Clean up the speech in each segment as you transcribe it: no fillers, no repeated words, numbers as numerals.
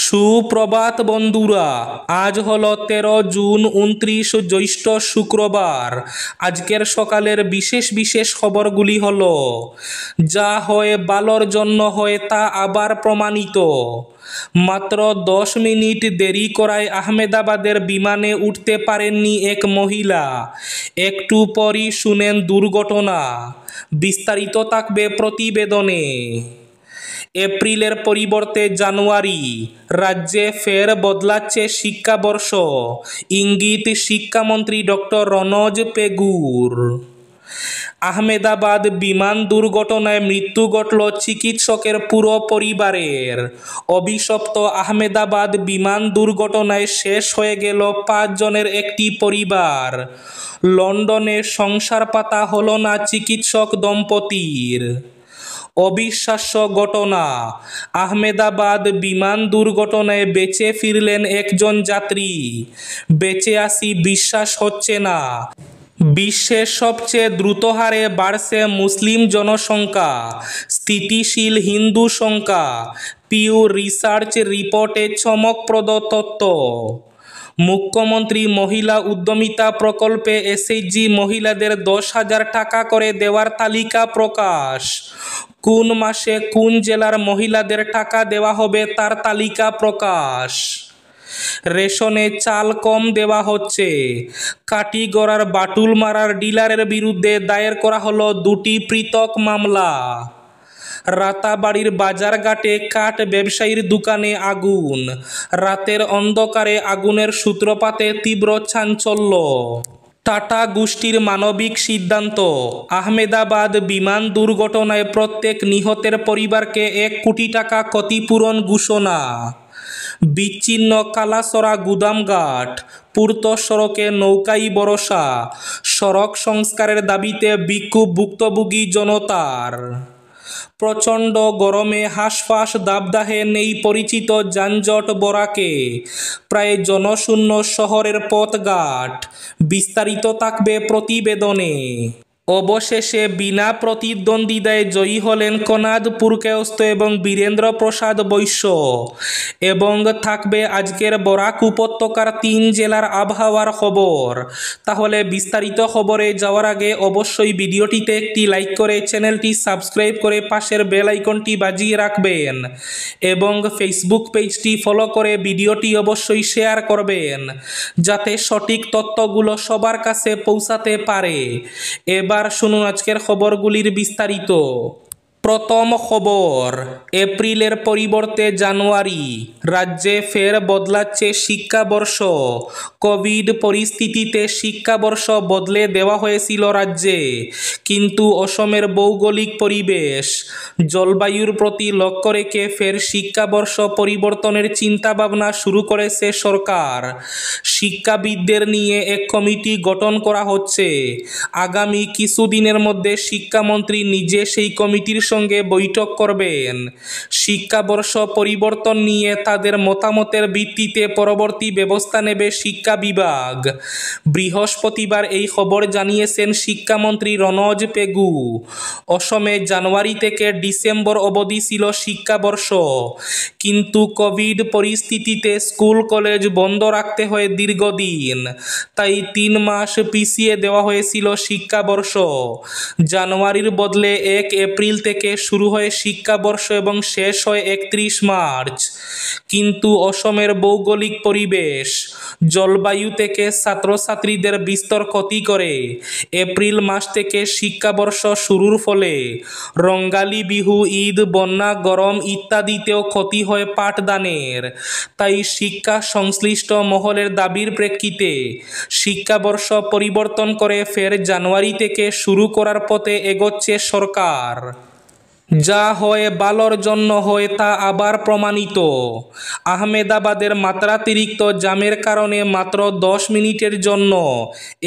সুপ্রভাত বন্ধুরা, আজ হলো 13 জুন 29 জ্যৈষ্ঠ শুক্রবার। আজকের সকালের বিশেষ বিশেষ খবরগুলি হলো, যা হয় ভালোর জন্য হয় তা আবার প্রমাণিত। মাত্র 10 মিনিট দেরি করায় আহমেদাবাদের বিমানে উঠতে পারেননি এক মহিলা। একটু পরই শুনেন দুর্ঘটনা। বিস্তারিত থাকবে প্রতিবেদনে। এপ্রিলের পরিবর্তে জানুয়ারি, রাজ্যে ফের বদলাচ্ছে শিক্ষাবর্ষ, ইঙ্গিত শিক্ষামন্ত্রী ডক্টর রনজ পেগুর। আহমেদাবাদ বিমান দুর্ঘটনায় মৃত্যু ঘটল চিকিৎসকের পুরো পরিবারের। অভিশপ্ত আহমেদাবাদ বিমান দুর্ঘটনায় শেষ হয়ে গেল 5 জনের একটি পরিবার। লন্ডনে সংসার পাতা হলো না চিকিৎসক দম্পতির। অবিশ্বাস্য ঘটনা, আহমেদাবাদ বিমান দুর্ঘটনায় বেঁচে ফিরলেন একজন যাত্রী। বেঁচে আসি বিশ্বাস হচ্ছে না। বিশ্বের সবচেয়ে দ্রুত হারে বাড়ছে মুসলিম জনসংখ্যা, স্থিতিশীল হিন্দু সংখ্যা। পিউ রিসার্চ রিপোর্টে চমকপ্রদ তথ্য। মুখ্যমন্ত্রী মহিলা উদ্যমিতা প্রকল্পে এসএইচজি মহিলাদের 10,000 টাকা করে দেওয়ার তালিকা প্রকাশ। কোন মাসে কোন জেলার মহিলাদের টাকা দেওয়া হবে তার তালিকা প্রকাশ। রেশনে চাল কম দেওয়া হচ্ছে। কাটিগড়ার বাটুল মারার ডিলারের বিরুদ্ধে দায়ের করা হলো 2টি পৃথক মামলা। রাতাবাড়ির বাজারঘাটে কাঠ ব্যবসায়ীর দোকানে আগুন। রাতের অন্ধকারে আগুনের সূত্রপাতে তীব্র চাঞ্চল্য। টাটা গোষ্ঠীর মানবিক সিদ্ধান্ত, আহমেদাবাদ বিমান দুর্ঘটনায় প্রত্যেক নিহতের পরিবারকে 1 কোটি টাকা ক্ষতিপূরণ ঘোষণা। বিচ্ছিন্ন কালাসরা গুদামঘাট, পূর্ত সড়কে নৌকাই ভরসা। সড়ক সংস্কারের দাবিতে বিক্ষোভ ভুক্তভোগী জনতার। প্রচণ্ড গরমে হাঁসফাঁস দাবদাহে নেই পরিচিত যানজট বরাকে। প্রায় জনশূন্য শহরের পথঘাট। বিস্তারিত থাকবে প্রতিবেদনে। অবশেষে বিনা প্রতিদ্বন্দ্বিতায় জয়ী হলেন কনাদ পুরকায়স্থ এবং বীরেন্দ্র প্রসাদ বৈশ্য। এবং থাকবে আজকের বরাক উপত্যকার 3 জেলার আবহাওয়ার খবর। তাহলে বিস্তারিত খবরে যাওয়ার আগে অবশ্যই ভিডিওটিতে একটি লাইক করে চ্যানেলটি সাবস্ক্রাইব করে পাশের বেল আইকনটি বাজিয়ে রাখবেন এবং ফেসবুক পেজটি ফলো করে ভিডিওটি অবশ্যই শেয়ার করবেন, যাতে সঠিক তথ্যগুলো সবার কাছে পৌঁছাতে পারে। এবার শুনুন আজকের খবরগুলির বিস্তারিত। প্রথম খবর, এপ্রিলের পরিবর্তে জানুয়ারি, রাজ্যে ফের বদলাচ্ছে শিক্ষাবর্ষ। কোভিড পরিস্থিতিতে শিক্ষাবর্ষ বদলে দেওয়া হয়েছিল রাজ্যে, কিন্তু অসমের ভৌগোলিক পরিবেশ, জলবায়ুর প্রতি লক্ষ্য রেখে ফের শিক্ষাবর্ষ পরিবর্তনের চিন্তাভাবনা শুরু করেছে সরকার। শিক্ষাবিদদের নিয়ে এক কমিটি গঠন করা হচ্ছে। আগামী কিছুদিনের মধ্যে শিক্ষামন্ত্রী নিজে সেই কমিটির সঙ্গে বৈঠক করবেন। শিক্ষাবর্ষ পরিবর্তন নিয়ে তাদের মতামতের ভিত্তিতে পরবর্তী ব্যবস্থা নেবে শিক্ষা বিভাগ। বৃহস্পতিবার এই খবর জানিয়েছেন শিক্ষামন্ত্রী রনজ পেগু। অসমে জানুয়ারি থেকে ডিসেম্বর অবধি ছিল শিক্ষাবর্ষ, কিন্তু কোভিড পরিস্থিতিতে স্কুল কলেজ বন্ধ রাখতে হয় দীর্ঘদিন, তাই 3 মাস পিছিয়ে দেওয়া হয়েছিল শিক্ষাবর্ষ। জানুয়ারির বদলে 1 এপ্রিল থেকে শুরু হয় শিক্ষাবর্ষ এবং শেষ হয় 31 মার্চ। কিন্তু অসমের ভৌগোলিক পরিবেশ, জলবায়ু থেকে ছাত্রছাত্রীদের বিস্তর ক্ষতি করে। এপ্রিল মাস থেকে শিক্ষাবর্ষ শুরুর ফলে রঙ্গালী বিহু, ঈদ, বন্যা, গরম ইত্যাদিতেও ক্ষতি হয় পাঠদানের। তাই শিক্ষা সংশ্লিষ্ট মহলের দাবির প্রেক্ষিতে শিক্ষাবর্ষ পরিবর্তন করে ফের জানুয়ারি থেকে শুরু করার পথে এগোচ্ছে সরকার। যা হয় ভালোর জন্য হয় তা আবার প্রমাণিত। আহমেদাবাদের মাত্রাতিরিক্ত জ্যামের কারণে মাত্র 10 মিনিটের জন্য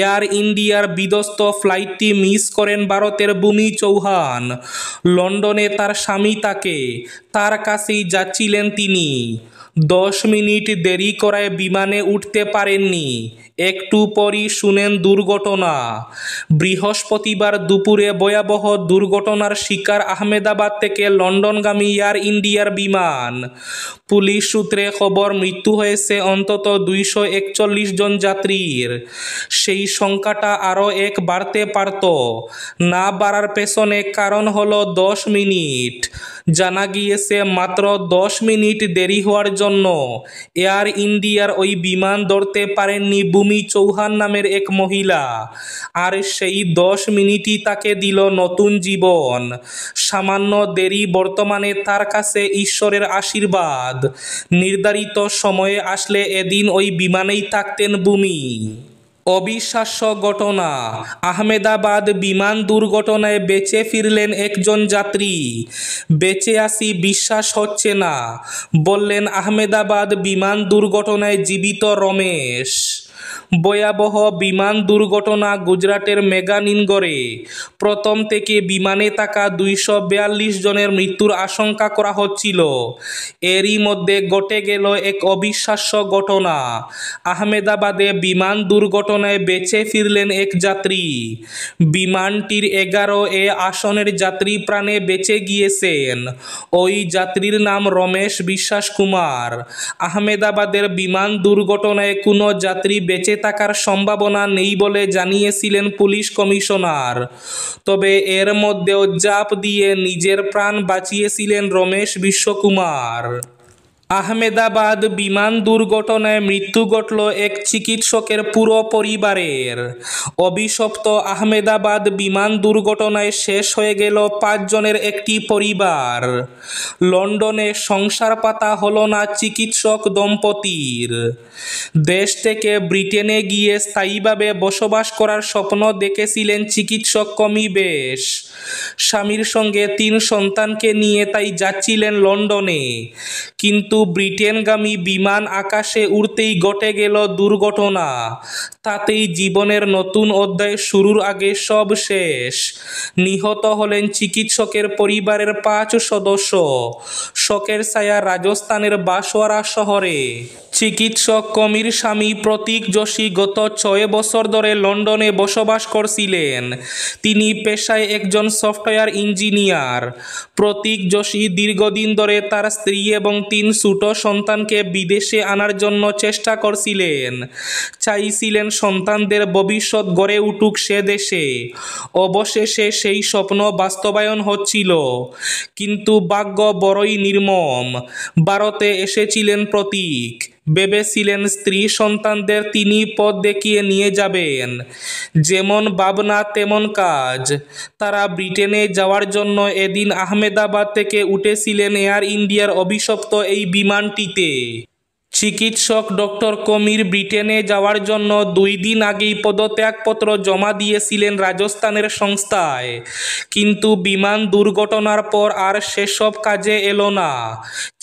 এয়ার ইন্ডিয়ার বিধ্বস্ত ফ্লাইটটি মিস করেন ভারতের ভূমি চৌহান। লন্ডনে তার স্বামী তার কাছেই যাচ্ছিলেন তিনি। 10 মিনিট দেরি করায় বিমানে উঠতে পারেননি। একটু পরই শুনেন দুর্ঘটনা। বৃহস্পতিবার দুপুরে ভয়াবহ দুর্ঘটনার শিকার আহমেদাবাদ থেকে লন্ডনগামী এয়ার ইন্ডিয়ার বিমান। পুলিশ সূত্রে খবর, মৃত্যু হয়েছে অন্তত 241 জন যাত্রীর। সেই সংখ্যাটা আরও এক বাড়তে পারত। না বাড়ার পেছনে কারণ হলো 10 মিনিট। জানা গিয়েছে মাত্র 10 মিনিট দেরি হওয়ার জন্য এয়ার ইন্ডিয়ার ওই বিমান ধরতে পারেননি ভূমি চৌহান নামের এক মহিলা। আর সেই 10 মিনিটই তাকে দিল নতুন জীবন। সামান্য দেরি বর্তমানে তার কাছে ঈশ্বরের আশীর্বাদ। নির্ধারিত সময়ে আসলে এদিন ওই বিমানেই থাকতেন ভূমি। অবিশ্বাস্য ঘটনা, আহমেদাবাদ বিমান দুর্ঘটনায় বেঁচে ফিরলেন একজন যাত্রী। বেঁচে আছি বিশ্বাস হচ্ছে না, বললেন আহমেদাবাদ বিমান দুর্ঘটনায় জীবিত রমেশ। ভয়াবহ বিমান দুর্ঘটনা গুজরাটের মেঘানিনগরে। প্রথম থেকে বিমানে থাকা 242 জনের মৃত্যুর আশঙ্কা করা হচ্ছিল। এরই মধ্যে ঘটে গেল এক অবিশ্বাস্য ঘটনা। আহমেদাবাদে বিমান দুর্ঘটনায় বেঁচে ফিরলেন এক যাত্রী। বিমানটির 11 আসনের যাত্রী প্রাণে বেঁচে গিয়েছেন। ওই যাত্রীর নাম রমেশ বিশ্বাস কুমার। আহমেদাবাদের বিমান দুর্ঘটনায় কোনো যাত্রী বেঁচে থাকার সম্ভাবনা নেই বলে জানিয়েছিলেন পুলিশ কমিশনার। তবে এর মধ্যেও ঝাঁপ দিয়ে নিজের প্রাণ বাঁচিয়েছিলেন রমেশ বিশ্বকুমার। আহমেদাবাদ বিমান দুর্ঘটনায় মৃত্যু ঘটল এক চিকিৎসকের পুরো পরিবারের। অভিশপ্ত আহমেদাবাদ বিমান দুর্ঘটনায় শেষ হয়ে গেল 5 জনের একটি পরিবার। লন্ডনে সংসার পাতা হলো না চিকিৎসক দম্পতির। দেশ থেকে ব্রিটেনে গিয়ে স্থায়ীভাবে বসবাস করার স্বপ্ন দেখেছিলেন চিকিৎসক কমিবেশ। স্বামীর সঙ্গে 3 সন্তানকে নিয়ে তাই যাচ্ছিলেন লন্ডনে। কিন্তু ব্রিটেনগামী বিমান আকাশে উড়তেই ঘটে গেল দুর্ঘটনা। তাতেই জীবনের নতুন অধ্যায় শুরুর আগে সব শেষ। নিহত হলেন চিকিৎসকের পরিবারের 5 সদস্য। শোকের ছায়া রাজস্থানের বাঁশওয়ারা শহরে। চিকিৎসক কমির স্বামী প্রতীক যোশী গত 6 বছর ধরে লন্ডনে বসবাস করছিলেন। তিনি পেশায় একজন সফটওয়্যার ইঞ্জিনিয়ার। প্রতীক যোশী দীর্ঘদিন ধরে তার স্ত্রী এবং 3 ছোট সন্তানকে বিদেশে আনার জন্য চেষ্টা করছিলেন। চাইছিলেন সন্তানদের ভবিষ্যৎ গড়ে উঠুক সে দেশে। অবশেষে সেই স্বপ্ন বাস্তবায়ন হচ্ছিল। কিন্তু ভাগ্য বড়ই নির্মম। ভারতে এসেছিলেন প্রতীক। ভেবেছিলেন স্ত্রী সন্তানদের তিনি পথ দেখিয়ে নিয়ে যাবেন। যেমন ভাবনা তেমন কাজ। তারা ব্রিটেনে যাওয়ার জন্য এদিন আহমেদাবাদ থেকে উঠেছিলেন এয়ার ইন্ডিয়ার অভিশপ্ত এই বিমানটিতে। চিকিৎসক ডক্টর কমির ব্রিটেনে যাওয়ার জন্য 2 দিন আগেই পদত্যাগপত্র জমা দিয়েছিলেন রাজস্থানের সংস্থায়। কিন্তু বিমান দুর্ঘটনার পর আর সেসব কাজে এলো না।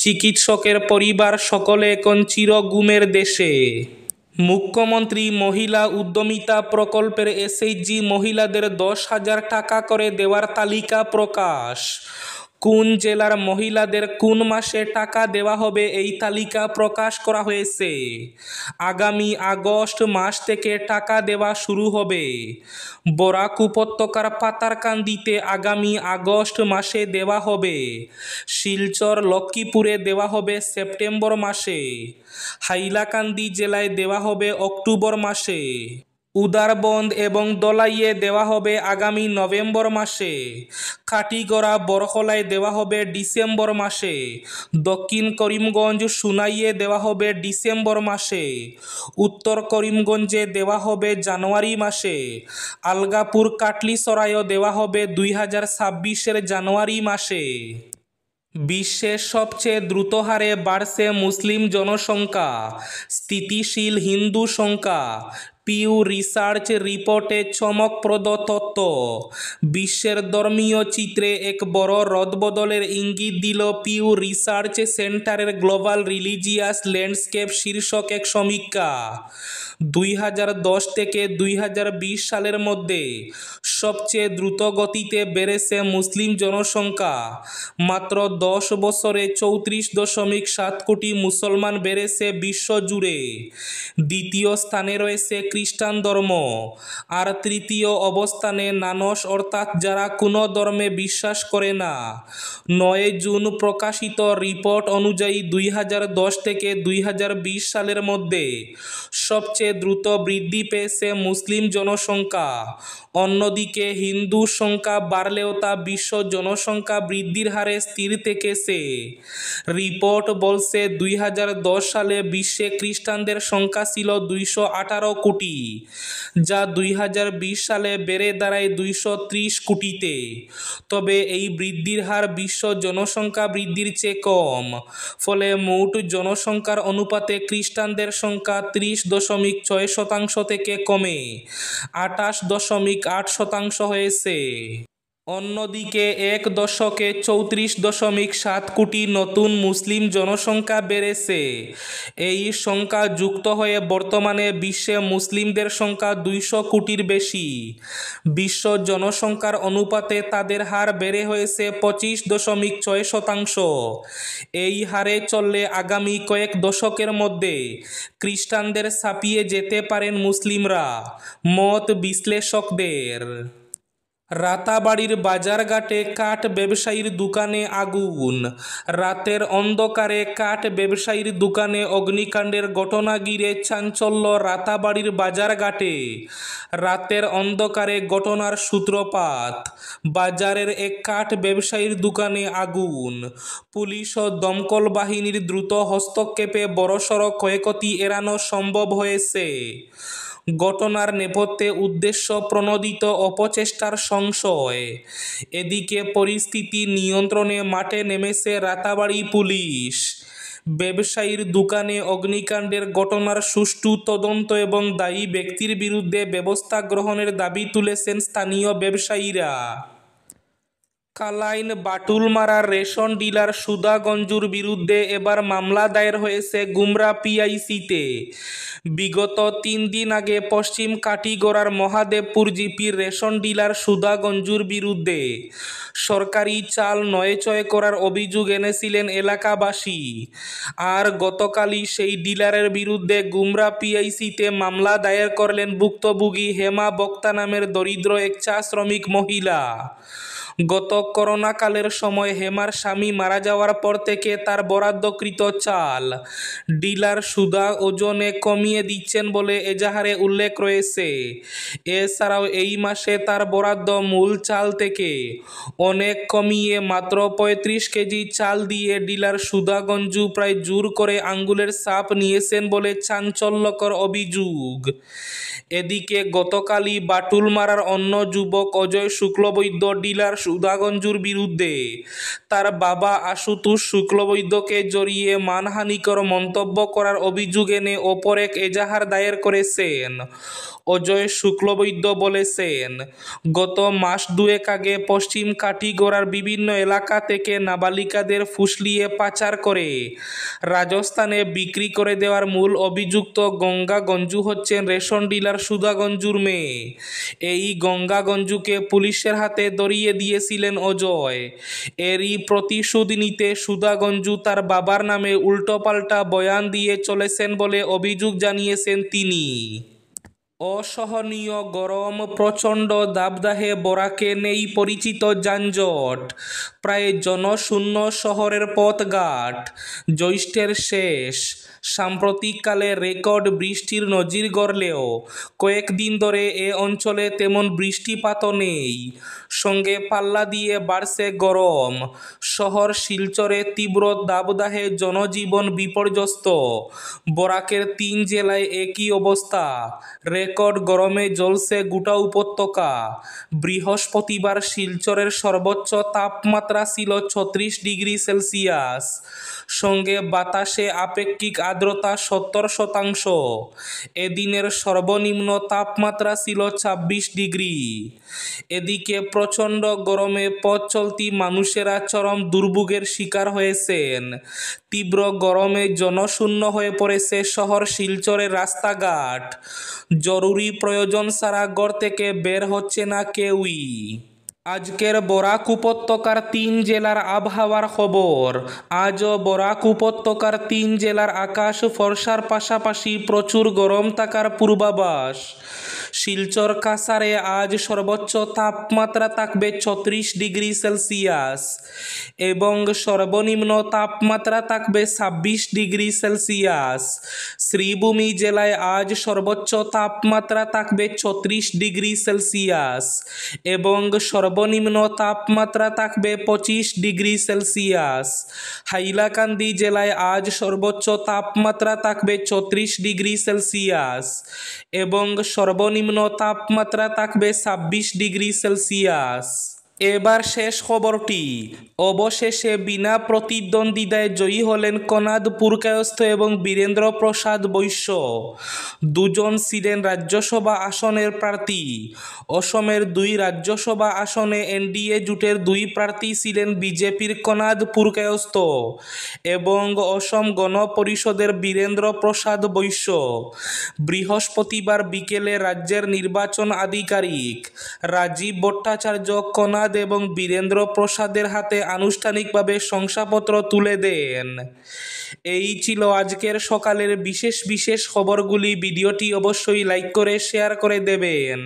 চিকিৎসকের পরিবার সকলে এখন চিরঘুমের দেশে। মুখ্যমন্ত্রী মহিলা উদ্যমিতা প্রকল্পের এসএইচজি মহিলাদের 10,000 টাকা করে দেওয়ার তালিকা প্রকাশ। কোন জেলার মহিলাদের কোন মাসে টাকা দেওয়া হবে এই তালিকা প্রকাশ করা হয়েছে। আগামী আগস্ট মাস থেকে টাকা দেওয়া শুরু হবে। বরাক উপত্যকার পাতারকান্দিতে আগামী আগস্ট মাসে দেওয়া হবে। শিলচর লক্ষ্মীপুরে দেওয়া হবে সেপ্টেম্বর মাসে। হাইলাকান্দি জেলায় দেওয়া হবে অক্টোবর মাসে। উদারবন্দ এবং দলাইয়ে দেওয়া হবে আগামী নভেম্বর মাসে। কাটিগড়া বরখলায় দেওয়া হবে ডিসেম্বর মাসে। দক্ষিণ করিমগঞ্জ সুনাইয়ে দেওয়া হবে ডিসেম্বর মাসে। উত্তর করিমগঞ্জে দেওয়া হবে জানুয়ারি মাসে। আলগাপুর কাটলিসরাইও দেওয়া হবে 2026 জানুয়ারি মাসে। বিশ্বের সবচেয়ে দ্রুত হারে বাড়ছে মুসলিম জনসংখ্যা, স্থিতিশীল হিন্দু সংখ্যা। পিউ রিসার্চ রিপোর্টে চমকপ্রদ তথ্য। বিশ্বের ধর্মীয় চিত্রে এক বড় রদবদলের ইঙ্গিত দিল পিউ রিসার্চ সেন্টারের গ্লোবাল রিলিজিয়াস ল্যান্ডস্কেপ শীর্ষক এক সমীক্ষা। 2010 থেকে 2020 সালের মধ্যে সবচেয়ে দ্রুত গতিতে বেড়েছে মুসলিম জনসংখ্যা। মাত্র 10 বছরে 34.7 কোটি মুসলমান বেড়েছে বিশ্বজুড়ে। দ্বিতীয় স্থানে রয়েছে খ্রিস্টান ধর্ম, আর তৃতীয় অবস্থানে নানস অর্থাৎ যারা কোনো ধর্মে বিশ্বাস করে না। 9 জুন প্রকাশিত রিপোর্ট অনুযায়ী 2010 থেকে 2020 সালের মধ্যে সবচেয়ে দ্রুত বৃদ্ধি পেয়েছে মুসলিম জনসংখ্যা। অন্যদিকে হিন্দু সংখ্যা বাড়লেও তা বিশ্ব জনসংখ্যা বৃদ্ধির হারে স্থির থেকেছে। রিপোর্ট বলছে 2010 সালে বিশ্বে খ্রিস্টানদের সংখ্যা ছিল 218 কোটি, যা 2020 সালে বেড়ে দাঁড়ায় 230 কোটিতে। তবে এই বৃদ্ধির হার বিশ্ব জনসংখ্যা বৃদ্ধির চেয়ে কম, ফলে মোট জনসংখ্যার অনুপাতে খ্রিস্টানদের সংখ্যা 30.6% থেকে কমে 28.8% হয়েছে। অন্যদিকে এক দশকে 34.7 কোটি নতুন মুসলিম জনসংখ্যা বেড়েছে। এই সংখ্যা যুক্ত হয়ে বর্তমানে বিশ্বে মুসলিমদের সংখ্যা 200 কোটির বেশি। বিশ্ব জনসংখ্যার অনুপাতে তাদের হার বেড়ে হয়েছে 25.6%। এই হারে চললে আগামী কয়েক দশকের মধ্যে খ্রিস্টানদের ছাপিয়ে যেতে পারেন মুসলিমরা, মত বিশ্লেষকদের। রাতাবাড়ির বাজারঘাটে কাঠ ব্যবসায়ীর দোকানে আগুন। রাতের অন্ধকারে কাঠ ব্যবসায়ীর দোকানে অগ্নিকাণ্ডের ঘটনা ঘিরে চাঞ্চল্য রাতাবাড়ির বাজারঘাটে। রাতের অন্ধকারে ঘটনার সূত্রপাত। বাজারের এক কাঠ ব্যবসায়ীর দোকানে আগুন। পুলিশ ও দমকল বাহিনীর দ্রুত হস্তক্ষেপে বড়সড় ক্ষয়ক্ষতি এড়ানো সম্ভব হয়েছে। ঘটনার নেপথ্যে উদ্দেশ্য প্রণোদিত অপচেষ্টার সংশয়। এদিকে পরিস্থিতি নিয়ন্ত্রণে মাঠে নেমেছে রাতাবাড়ী পুলিশ। ব্যবসায়ীর দোকানে অগ্নিকাণ্ডের ঘটনার সুষ্ঠু তদন্ত এবং দায়ী ব্যক্তির বিরুদ্ধে ব্যবস্থা গ্রহণের দাবি তুলেছেন স্থানীয় ব্যবসায়ীরা। কালাইন বাটুলমারার রেশন ডিলার সুধা গঞ্জুর বিরুদ্ধে এবার মামলা দায়ের হয়েছে গুমরা পিআইসিতে। বিগত 3 দিন আগে পশ্চিম কাটিগড়ার মহাদেবপুর জিপির রেশন ডিলার সুধা গঞ্জুর বিরুদ্ধে সরকারি চাল নয়ছয় করার অভিযোগ এনেছিলেন এলাকাবাসী। আর গতকালই সেই ডিলারের বিরুদ্ধে গুমরা পিআইসিতে মামলা দায়ের করলেন ভুক্তভোগী হেমা বক্তা নামের দরিদ্র এক চা শ্রমিক মহিলা। গত করোনাকালের সময় হেমার স্বামী মারা যাওয়ার পর থেকে তার বরাদ্দকৃত চাল ডিলার সুধা ওজনে কমিয়ে দিচ্ছেন বলে এজাহারে উল্লেখ রয়েছে। এছাড়াও এই মাসে তার বরাদ্দ মূল চাল থেকে অনেক কমিয়ে মাত্র 35 কেজি চাল দিয়ে ডিলার সুধা গঞ্জু প্রায় জোর করে আঙ্গুলের ছাপ নিয়েছেন বলে চাঞ্চল্যকর অভিযোগ। এদিকে গতকালই বাটুলমারার অন্য যুবক অজয় শুক্লবৈদ্য ডিলার সুধা গঞ্জুর বিরুদ্ধে তার বাবা আশুতোষ শুক্লবৈদ্যকে জড়িয়ে মানহানিকর মন্তব্য করার অভিযোগ এনে অপর এক এজাহার দায়ের করেছেন। অজয় শুক্লবৈদ্য বলেছেন, গত মাস দুয়েক আগে পশ্চিম কাটিগড়ার বিভিন্ন এলাকা থেকে নাবালিকাদের ফুসলিয়ে পাচার করে রাজস্থানে বিক্রি করে দেওয়ার মূল অভিযুক্ত গঙ্গা গঞ্জু হচ্ছেন রেশন ডিলার সুধা গঞ্জুর মেয়ে। এই গঙ্গা গঞ্জুকে পুলিশের হাতে ধরিয়ে দিয়েছিলেন অজয়। এরই প্রতিশোধ নিতে সুধা গঞ্জু তার বাবার নামে উল্টোপাল্টা বয়ান দিয়ে চলেছেন বলে অভিযোগ জানিয়েছেন তিনি। অসহনীয় গরম, প্রচণ্ড দাবদাহে বরাকে নেই পরিচিত যানজট। প্রায় জনশূন্য শহরের পথঘাট। জ্যৈষ্ঠের শেষ। সাম্প্রতিককালে রেকর্ড বৃষ্টির নজির গড়লেও কয়েকদিন ধরে এ অঞ্চলে তেমন বৃষ্টিপাতও নেই। সঙ্গে পাল্লা দিয়ে বাড়ছে গরম। শহর শিলচরে তীব্র দাবদাহে জনজীবন বিপর্যস্ত। বরাকের 3 জেলায় একই অবস্থা। রেকর্ড গরমে জ্বলছে গোটা উপত্যকা। বৃহস্পতিবার শিলচরের সর্বোচ্চ তাপমাত্রা ছিল 36 ডিগ্রি সেলসিয়াস। সঙ্গে বাতাসে আপেক্ষিক আর্দ্রতা 70%। এদিনের সর্বনিম্ন তাপমাত্রা ছিল 26 ডিগ্রি। এদিকে প্রচণ্ড গরমে পথ চলতি মানুষেরা চরম দুর্ভোগের শিকার হয়েছেন। তীব্র গরমে জনশূন্য হয়ে পড়েছে শহর শিলচরের রাস্তাঘাট। জরুরি প্রয়োজন ছাড়া ঘর থেকে বের হচ্ছে না কেউই। আজকের বরাক উপত্যকার 3 জেলার আবহাওয়ার খবর। আজও বরাক উপত্যকার 3 জেলার আকাশ ফর্সার পাশাপাশি প্রচুর গরম থাকার পূর্বাভাস। শিলচর কাছাড়ে আজ সর্বোচ্চ তাপমাত্রা থাকবে 34 ডিগ্রি সেলসিয়াস এবং সর্বনিম্ন তাপমাত্রা থাকবে 26 ডিগ্রি সেলসিয়াস। শ্রীভূমি জেলায় আজ সর্বোচ্চ তাপমাত্রা থাকবে 34 ডিগ্রি সেলসিয়াস এবং সর্বনিম্ন তাপমাত্রা থাকবে 25 ডিগ্রি সেলসিয়াস। হাইলাকান্দি জেলায় আজ সর্বোচ্চ তাপমাত্রা থাকবে 34 ডিগ্রি সেলসিয়াস এবং সর্বনিম্ন তাপমাত্রা থাকবে 26 ডিগ্রি সেলসিয়াস। এবার শেষ খবরটি। অবশেষে বিনা প্রতিদ্বন্দ্বিতায় জয়ী হলেন কনাদ পুরকায়স্থ এবং বীরেন্দ্র প্রসাদ বৈশ্য। দুজন ছিলেন রাজ্যসভা আসনের প্রার্থী। অসমের 2 রাজ্যসভা আসনে এনডিএ জোটের 2 প্রার্থী ছিলেন বিজেপির কনাদ পুরকায়স্থ এবং অসম গণ পরিষদের বীরেন্দ্র প্রসাদ বৈশ্য। বৃহস্পতিবার বিকেলে রাজ্যের নির্বাচন আধিকারিক রাজীব ভট্টাচার্য কনাদ এবং বীরেন্দ্র প্রসাদের হাতে আনুষ্ঠানিকভাবে শংসাপত্র তুলে দেন। এই ছিল আজকের সকালের বিশেষ খবরগুলি। ভিডিওটি অবশ্যই লাইক করে শেয়ার করে দেবেন।